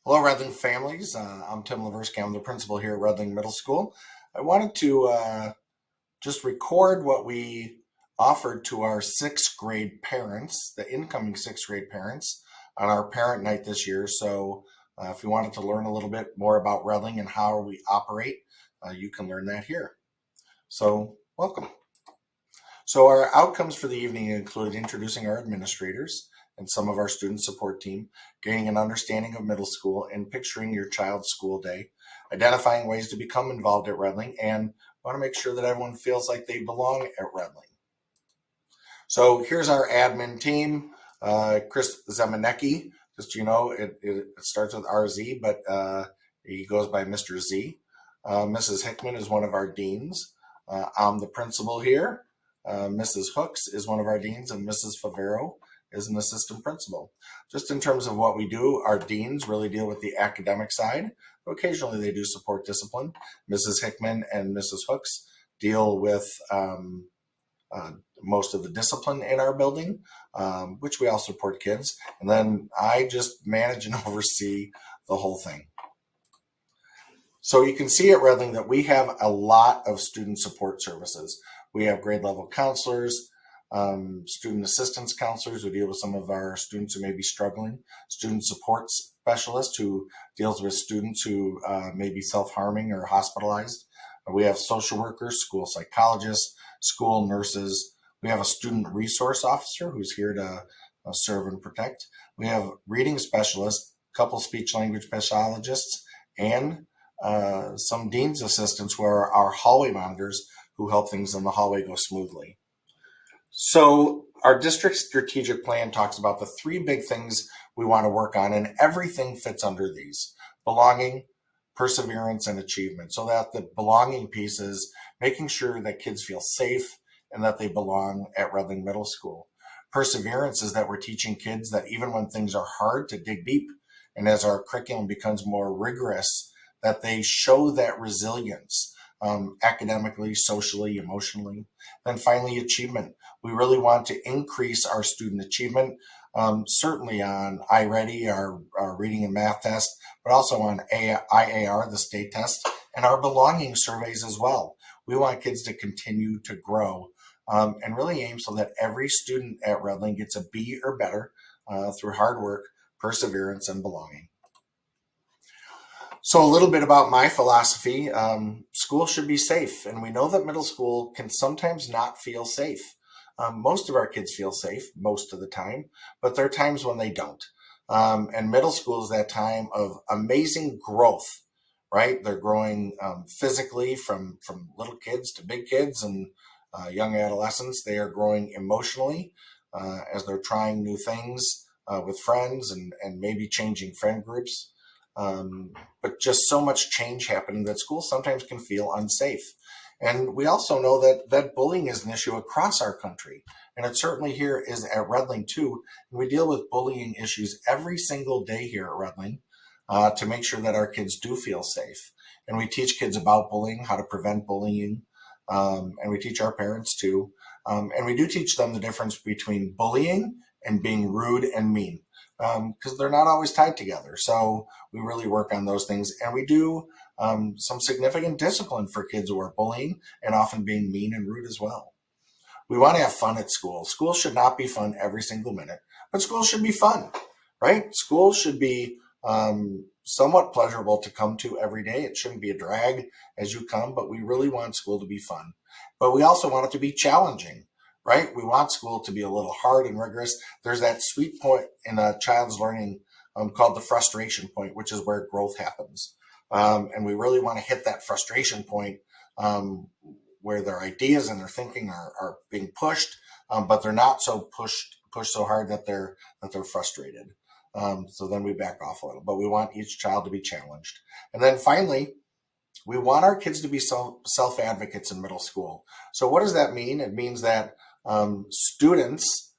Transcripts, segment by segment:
Hello, Redling families. I'm Tim Leversky. I'm the principal here at Redling Middle School. I wanted to just record what we offered to our sixth grade parents, the incoming sixth grade parents, on our parent night this year. So, if you wanted to learn a little bit more about Redling and how we operate, you can learn that here. So, welcome. So our outcomes for the evening include introducing our administrators and some of our student support team, gaining an understanding of middle school and picturing your child's school day, identifying ways to become involved at Redling, and want to make sure that everyone feels like they belong at Redling. So here's our admin team. Chris Zemanecki, just it starts with RZ, but he goes by Mr. Z. Mrs. Hickman is one of our deans. I'm the principal here. Mrs. Hooks is one of our deans, and Mrs. Favero is an assistant principal. Just in terms of what we do, our deans really deal with the academic side. Occasionally, they do support discipline. Mrs. Hickman and Mrs. Hooks deal with most of the discipline in our building, which we all support kids. And then I just manage and oversee the whole thing. So you can see at Redling that we have a lot of student support services. We have grade level counselors, student assistance counselors who deal with some of our students who may be struggling, student support specialist who deals with students who may be self-harming or hospitalized. We have social workers, school psychologists, school nurses. We have a student resource officer who's here to serve and protect. We have reading specialists, a couple speech language pathologists, and some dean's assistants who are our hallway monitors who help things in the hallway go smoothly. So our district strategic plan talks about the three big things we want to work on, and everything fits under these: belonging, perseverance, and achievement. So that the belonging piece is making sure that kids feel safe and that they belong at Redling Middle School. Perseverance is that we're teaching kids that even when things are hard, to dig deep. And as our curriculum becomes more rigorous, that they show that resilience academically, socially, emotionally. Then finally, achievement. We really want to increase our student achievement, certainly on iReady, our reading and math test, but also on IAR, the state test, and our belonging surveys as well. We want kids to continue to grow and really aim so that every student at Redling gets a B or better through hard work, perseverance, and belonging. So a little bit about my philosophy. School should be safe, and we know that middle school can sometimes not feel safe. Most of our kids feel safe most of the time, but there are times when they don't. And middle school is that time of amazing growth, right? They're growing physically from little kids to big kids and young adolescents. They are growing emotionally as they're trying new things with friends and maybe changing friend groups. But just so much change happening that schools sometimes can feel unsafe. And we also know that bullying is an issue across our country. And it certainly here is at Redling too. And we deal with bullying issues every single day here at Redling to make sure that our kids do feel safe. And we teach kids about bullying, how to prevent bullying. And we teach our parents too. And we do teach them the difference between bullying and being rude and mean, because they're not always tied together. So we really work on those things. And we do some significant discipline for kids who are bullying and often being mean and rude as well. We want to have fun at school. School should not be fun every single minute, but school should be fun, right? School should be somewhat pleasurable to come to every day. It shouldn't be a drag as you come, but we really want school to be fun. But we also want it to be challenging, right? We want school to be a little hard and rigorous. There's that sweet point in a child's learning called the frustration point, which is where growth happens. And we really want to hit that frustration point where their ideas and their thinking are being pushed, but they're not so pushed so hard that they're frustrated. So then we back off a little, but we want each child to be challenged. And then finally, we want our kids to be self-advocates in middle school. So what does that mean? It means that students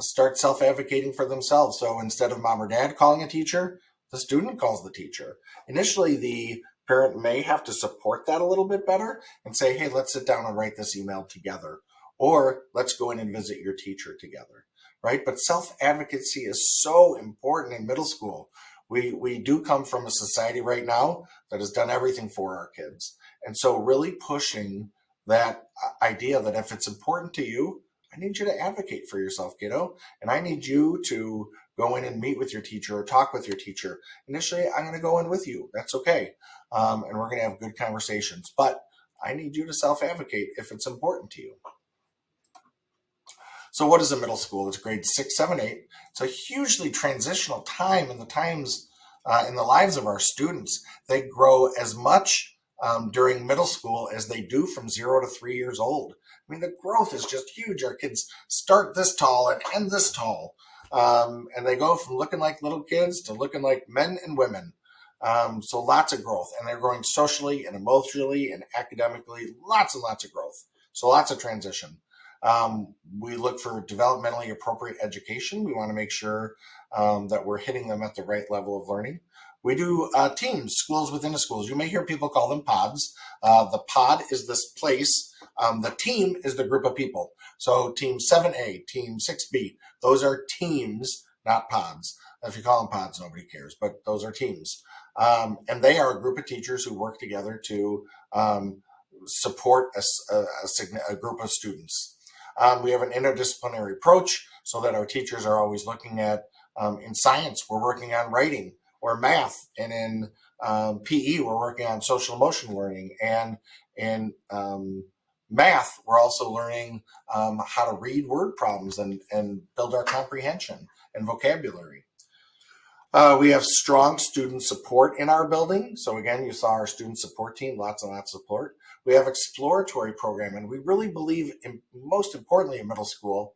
start self-advocating for themselves. So instead of mom or dad calling a teacher, the student calls the teacher. Initially, the parent may have to support that a little bit better and say, hey, let's sit down and write this email together, or let's go in and visit your teacher together, right? But self-advocacy is so important in middle school. We do come from a society right now that has done everything for our kids. And so really pushing that idea that if it's important to you, I need you to advocate for yourself, kiddo. And I need you to go in and meet with your teacher or talk with your teacher. Initially, I'm going to go in with you. That's okay. And we're going to have good conversations. But I need you to self-advocate if it's important to you. So what is a middle school? It's grades 6, 7, 8. It's a hugely transitional time in the times in the lives of our students. They grow as much during middle school as they do from 0 to 3 years old. I mean, the growth is just huge. Our kids start this tall and end this tall. And they go from looking like little kids to looking like men and women. So lots of growth. And they're growing socially and emotionally and academically. Lots and lots of growth. So lots of transition. We look for developmentally appropriate education. We want to make sure that we're hitting them at the right level of learning. We do teams, schools within a schools. You may hear people call them pods. The pod is this place. The team is the group of people. So team 7A, team 6B, those are teams, not pods. If you call them pods, nobody cares, but those are teams. And they are a group of teachers who work together to support a group of students. We have an interdisciplinary approach so that our teachers are always looking at, in science, we're working on writing or math, and in PE, we're working on social emotional learning, and in math, we're also learning how to read word problems and build our comprehension and vocabulary. We have strong student support in our building. So again, you saw our student support team, lots and lots of support. We have exploratory program, and we really believe, most importantly in middle school,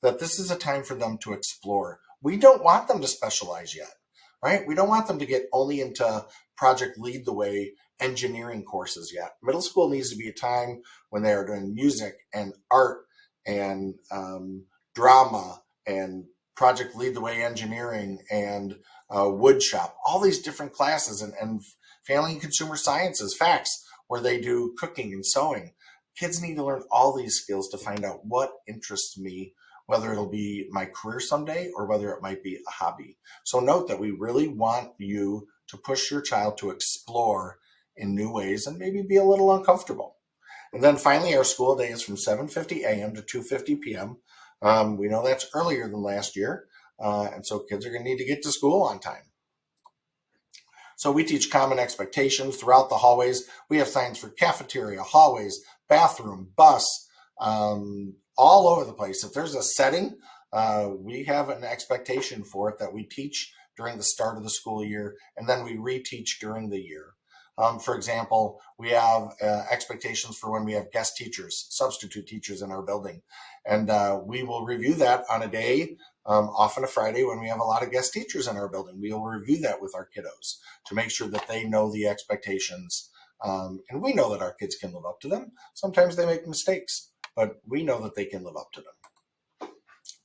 that this is a time for them to explore. We don't want them to specialize yet, right? We don't want them to get only into Project Lead the Way engineering courses yet. Middle school needs to be a time when they are doing music and art and drama and Project Lead the Way engineering and wood shop, all these different classes, and family and consumer sciences, facts, where they do cooking and sewing. Kids need to learn all these skills to find out what interests me, whether it'll be my career someday or whether it might be a hobby. So note that we really want you to push your child to explore in new ways and maybe be a little uncomfortable. And then finally, our school day is from 7:50 a.m. to 2:50 p.m. We know that's earlier than last year, and so kids are going to need to get to school on time. So we teach common expectations throughout the hallways. We have signs for cafeteria, hallways, bathroom, bus, all over the place. If there's a setting, we have an expectation for it that we teach during the start of the school year, and then we reteach during the year. For example, we have expectations for when we have guest teachers, substitute teachers in our building. And we will review that on a day, often a Friday, when we have a lot of guest teachers in our building. We will review that with our kiddos to make sure that they know the expectations. And we know that our kids can live up to them. Sometimes they make mistakes, but we know that they can live up to them.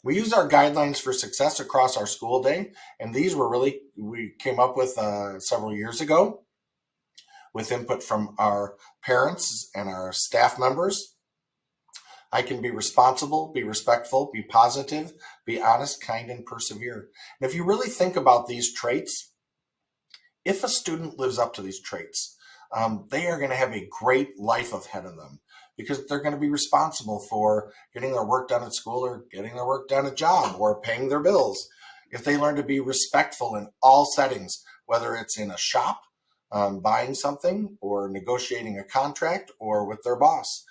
We use our guidelines for success across our school day. And these were we came up with several years ago, with input from our parents and our staff members. I can be responsible, be respectful, be positive, be honest, kind, and persevere. And if you really think about these traits, if a student lives up to these traits, they are going to have a great life ahead of them, because they're going to be responsible for getting their work done at school or getting their work done at job or paying their bills. If they learn to be respectful in all settings, whether it's in a shop, buying something, or negotiating a contract, or with their boss.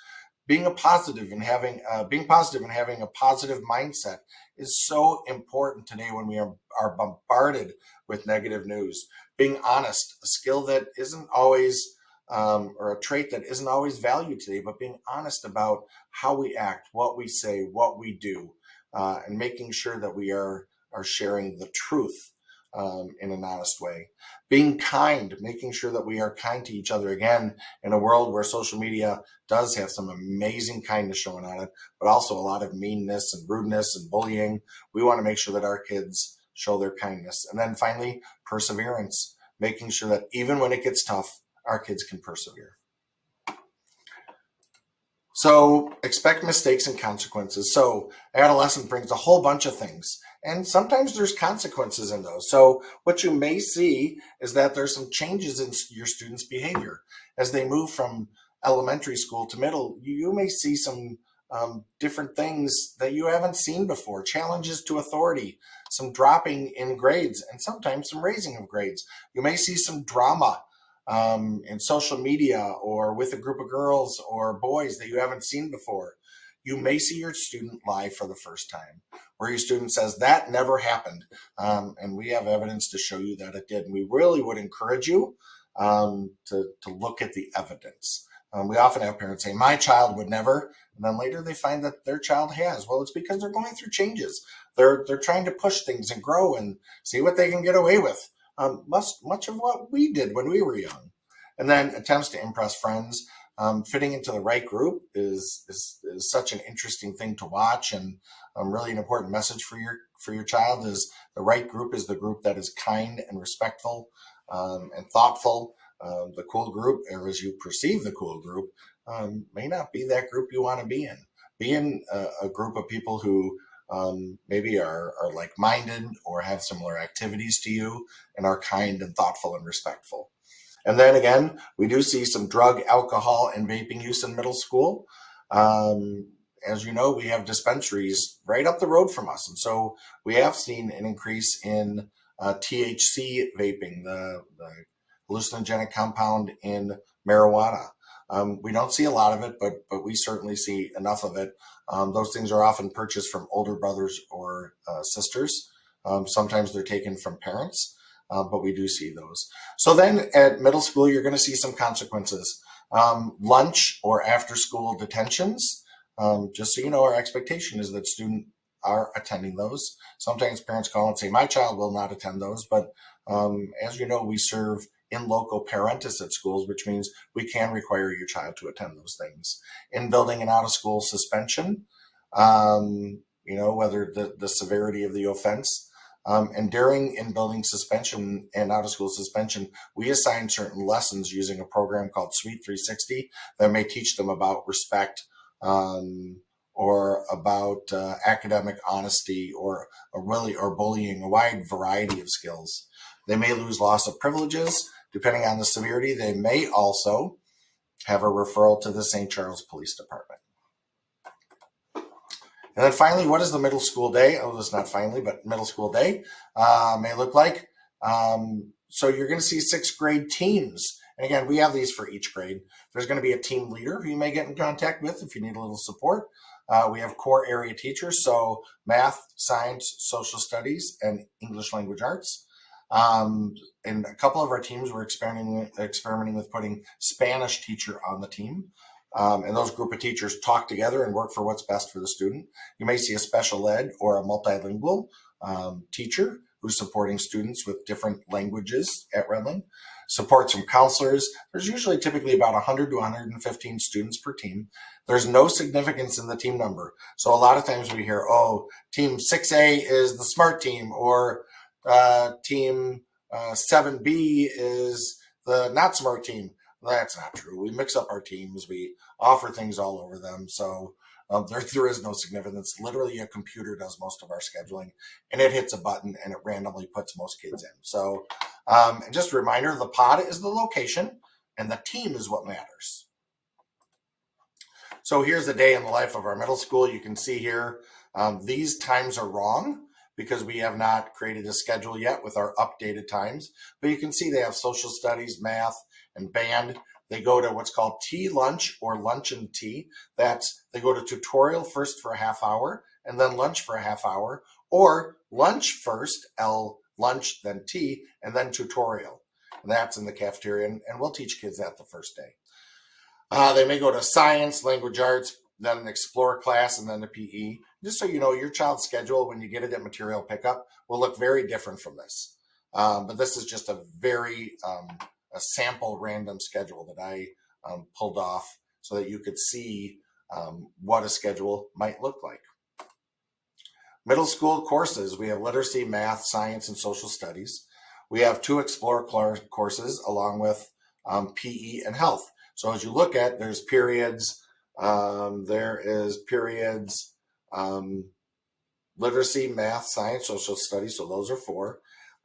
Being positive and having a positive mindset is so important today when we are bombarded with negative news. Being honest, a skill that isn't always, or a trait that isn't always valued today, but being honest about how we act, what we say, what we do, and making sure that we are sharing the truth in an honest way. Being kind, making sure that we are kind to each other, again, in a world where social media does have some amazing kindness showing on it, but also a lot of meanness and rudeness and bullying. We want to make sure that our kids show their kindness. And then finally, perseverance, making sure that even when it gets tough, our kids can persevere. So expect mistakes and consequences. So adolescence brings a whole bunch of things. And sometimes there's consequences in those. So what you may see is that there's some changes in your students' behavior as they move from elementary school to middle. You may see some different things that you haven't seen before, challenges to authority, some dropping in grades, and sometimes some raising of grades. You may see some drama in social media or with a group of girls or boys that you haven't seen before. You may see your student lie for the first time, where your student says, that never happened. And we have evidence to show you that it did. And we really would encourage you to look at the evidence. We often have parents say, my child would never, and then later they find that their child has. Well, it's because they're going through changes. They're trying to push things and grow and see what they can get away with. Much of what we did when we were young. And then attempts to impress friends. Fitting into the right group is such an interesting thing to watch, and really an important message for your child is the right group is the group that is kind and respectful and thoughtful. The cool group, or as you perceive the cool group, may not be that group you want to be in. Be in a group of people who maybe are like-minded or have similar activities to you and are kind and thoughtful and respectful. And then again, we do see some drug, alcohol, and vaping use in middle school. As you know, we have dispensaries right up the road from us. And so we have seen an increase in THC vaping, the hallucinogenic compound in marijuana. We don't see a lot of it, but we certainly see enough of it. Those things are often purchased from older brothers or sisters. Sometimes they're taken from parents. But we do see those. So then at middle school, you're going to see some consequences. Lunch or after school detentions. Just so you know, our expectation is that students are attending those. Sometimes parents call and say, my child will not attend those. But as you know, we serve in loco parentis at schools, which means we can require your child to attend those things. In building and out of school suspension, whether the severity of the offense. And during in-building suspension and out-of-school suspension, we assign certain lessons using a program called Suite 360 that may teach them about respect or about academic honesty or bullying, a wide variety of skills. They may lose loss of privileges. Depending on the severity, they may also have a referral to the St. Charles Police Department. And then finally, what is the middle school day? Oh, it's not finally, but middle school day may look like. So you're going to see sixth grade teams. And again, we have these for each grade. There's going to be a team leader who you may get in contact with if you need a little support. We have core area teachers, so math, science, social studies, and English language arts. In a couple of our teams, we're experimenting with putting Spanish teacher on the team. And those group of teachers talk together and work for what's best for the student. You may see a special ed or a multilingual teacher who's supporting students with different languages at Redland. Supports from counselors. There's usually typically about 100 to 115 students per team. There's no significance in the team number. So a lot of times we hear, oh, team 6A is the smart team, or team 7B is the not smart team. That's not true. We mix up our teams. We offer things all over them. So there is no significance. Literally, a computer does most of our scheduling, and it hits a button and it randomly puts most kids in. So and just a reminder, the pod is the location and the team is what matters. So here's the day in the life of our middle school. You can see here, these times are wrong because we have not created a schedule yet with our updated times. But you can see they have social studies, math, and band. They go to what's called tea lunch or lunch and tea. They go to tutorial first for a half hour and then lunch for a half hour, or lunch first, lunch, then tea, and then tutorial. And that's in the cafeteria, and we'll teach kids that the first day. They may go to science, language arts, then an explore class, and then a PE. Just so you know, your child's schedule when you get it at material pickup will look very different from this. But this is just a very a sample random schedule that I pulled off so that you could see what a schedule might look like. Middle school courses, we have literacy, math, science, and social studies. We have 2 explore courses along with PE and health. So as you look at, there's periods, literacy, math, science, social studies. So those are 4.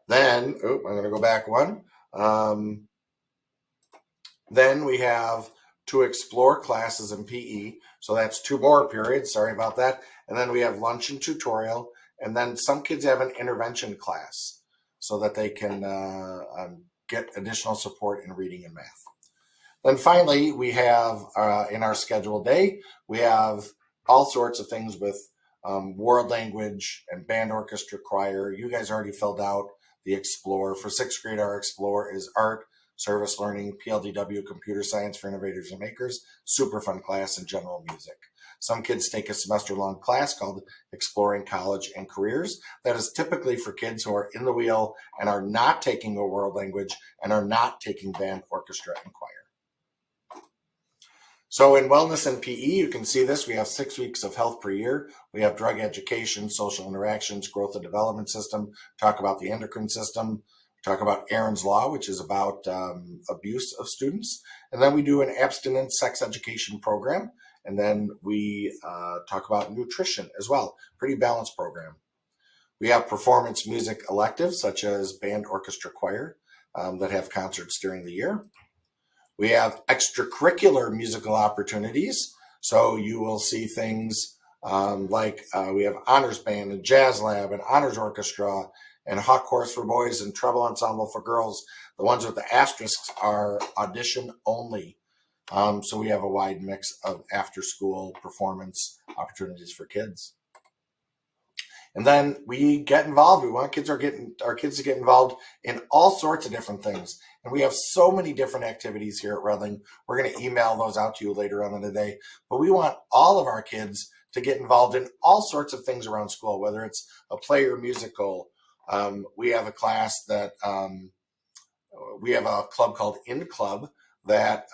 Then, I'm going to go back one. Then we have to explore classes in PE. So that's 2 more periods. Sorry about that. And then we have lunch and tutorial. And then some kids have an intervention class so that they can get additional support in reading and math. Then finally, we have in our scheduled day, we have all sorts of things with world language and band, orchestra, choir. You guys already filled out the Explore. For 6th grade, our Explore is art, service learning, PLDW, computer science for innovators and makers, super fun class, and general music. Some kids take a semester-long class called Exploring College and Careers. That is typically for kids who are in the wheel and are not taking a world language and are not taking band, orchestra, and choir. So in wellness and PE, you can see this. We have 6 weeks of health per year. We have drug education, social interactions, growth and development system, talk about the endocrine system, talk about Aaron's Law, which is about abuse of students. And then we do an abstinence sex education program. And then we talk about nutrition as well. Pretty balanced program. We have performance music electives, such as band, orchestra, choir, that have concerts during the year. We have extracurricular musical opportunities. So you will see things like we have honors band and jazz lab and honors orchestra and hawk chorus for boys and treble ensemble for girls. The ones with the asterisks are audition only. So we have a wide mix of after school performance opportunities for kids. And then we get involved. We want our kids to get involved in all sorts of different things. And we have so many different activities here at Redling. We're going to email those out to you later on in the day. But we want all of our kids to get involved in all sorts of things around school, whether it's a play or musical. We have a class that we have a club called In Club that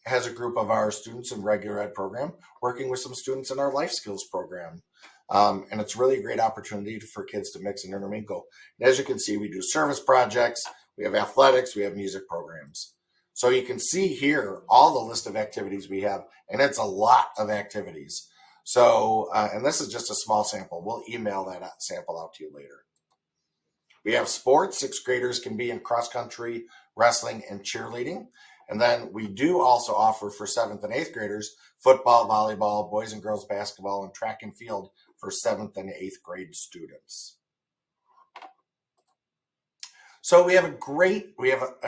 has a group of our students in regular ed program working with some students in our life skills program. And it's really a great opportunity for kids to mix and intermingle. And as you can see, we do service projects, we have athletics, we have music programs. So you can see here all the list of activities we have, and it's a lot of activities. So, and this is just a small sample. We'll email that sample out to you later. We have sports. 6th graders can be in cross country, wrestling, and cheerleading. And then we do also offer for 7th and 8th graders football, volleyball, boys and girls basketball, and track and field for 7th and 8th grade students. So we have an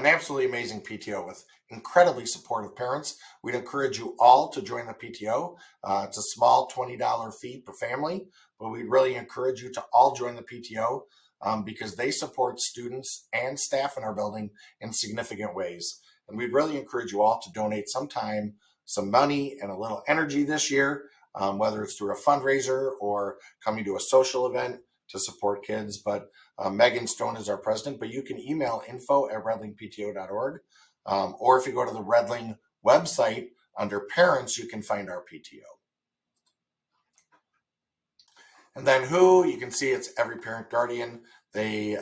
absolutely amazing PTO with incredibly supportive parents. We'd encourage you all to join the PTO. It's a small $20 fee per family, but we'd really encourage you to all join the PTO because they support students and staff in our building in significant ways. And we'd really encourage you all to donate some time, some money, and a little energy this year, whether it's through a fundraiser or coming to a social event to support kids. But Megan Stone is our president, but you can email info@redlingpto.org. Or if you go to the Redling website, under parents, you can find our PTO. And then who, you can see it's every parent guardian. We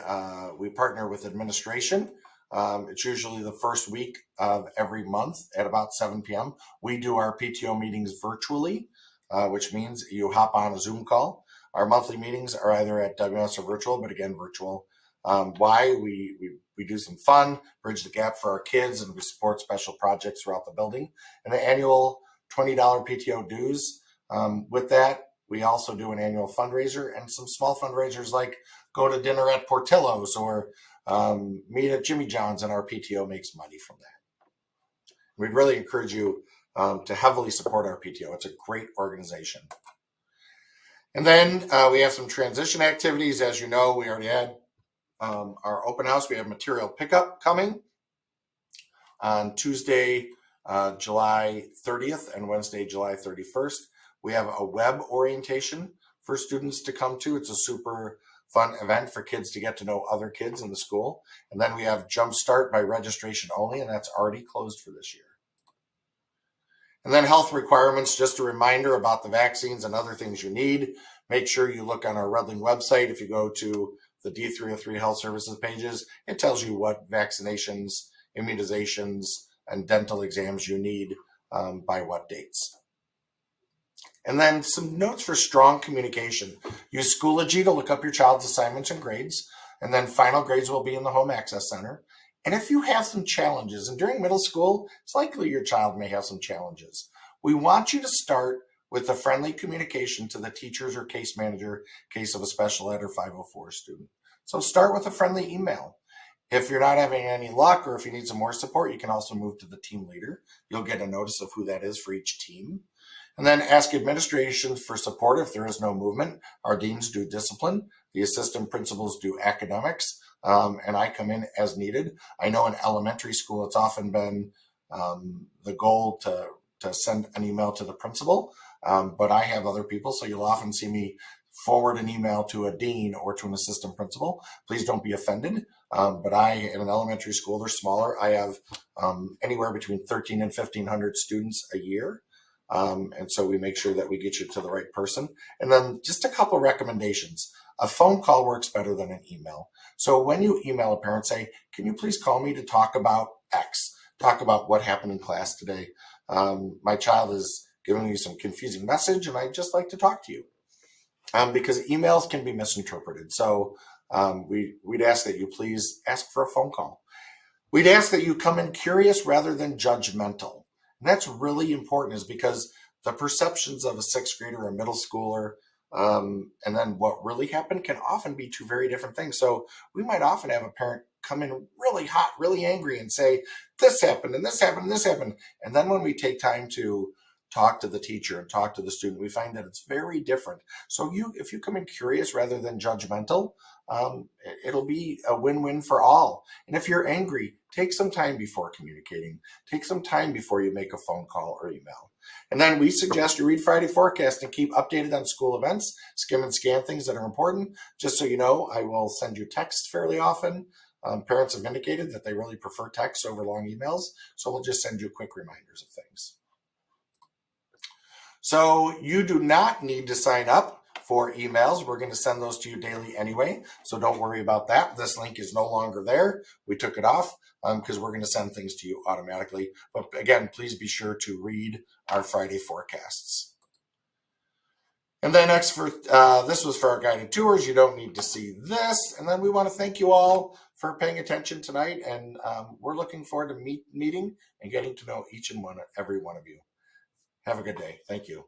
partner with administration. It's usually the first week of every month at about 7 p.m. We do our PTO meetings virtually, which means you hop on a Zoom call. Our monthly meetings are either at WMS or virtual, but again, virtual. Why? We do some fun, bridge the gap for our kids, and we support special projects throughout the building. And the annual $20 PTO dues. With that, we also do an annual fundraiser and some small fundraisers like go to dinner at Portillo's or meet at Jimmy John's, and our PTO makes money from that. We'd really encourage you to heavily support our PTO. It's a great organization. And then we have some transition activities. As you know, we already had our open house. We have material pickup coming on Tuesday, July 30th and Wednesday, July 31st. We have a web orientation for students to come to. It's a super fun event for kids to get to know other kids in the school. And then we have Jumpstart by registration only, and that's already closed for this year. And then health requirements, just a reminder about the vaccines and other things you need. Make sure you look on our Redling website. If you go to the D303 Health Services pages, it tells you what vaccinations, immunizations, and dental exams you need by what dates. And then some notes for strong communication. Use Schoology to look up your child's assignments and grades, and then final grades will be in the Home Access Center. And if you have some challenges, and during middle school, it's likely your child may have some challenges, we want you to start with a friendly communication to the teachers or case manager in case of a special ed or 504 student. So start with a friendly email. If you're not having any luck or if you need some more support, you can also move to the team leader. You'll get a notice of who that is for each team. And then ask administration for support if there is no movement. Our deans do discipline. The assistant principals do academics. And I come in as needed. I know in elementary school, it's often been the goal to send an email to the principal, but I have other people, so you'll often see me forward an email to a dean or to an assistant principal. Please don't be offended, but in an elementary school, they're smaller. I have anywhere between 13 and 1,500 students a year. And so we make sure that we get you to the right person. And then just a couple recommendations. A phone call works better than an email. So when you email a parent, say, can you please call me to talk about X? Talk about what happened in class today. My child is giving me some confusing message and I'd just like to talk to you. Because emails can be misinterpreted. So we'd ask that you please ask for a phone call. We'd ask that you come in curious rather than judgmental. And that's really important, is because the perceptions of a sixth grader or a middle schooler and then what really happened can often be two very different things. So we might often have a parent come in really hot, really angry and say, this happened and this happened and this happened. And then when we take time to talk to the teacher and talk to the student, we find that it's very different. So if you come in curious rather than judgmental, it'll be a win-win for all. And if you're angry, take some time before communicating. Take some time before you make a phone call or email. And then we suggest you read Friday Forecast and keep updated on school events. Skim and scan things that are important. Just so you know, I will send you texts fairly often. Parents have indicated that they really prefer texts over long emails, so we'll just send you quick reminders of things. So you do not need to sign up for emails. We're going to send those to you daily anyway, so don't worry about that. This link is no longer there. We took it off because we're going to send things to you automatically. But again, please be sure to read our Friday forecasts. And then next, this was for our guided tours. You don't need to see this. And then we want to thank you all for paying attention tonight. And we're looking forward to meeting and getting to know each and every one of you. Have a good day. Thank you.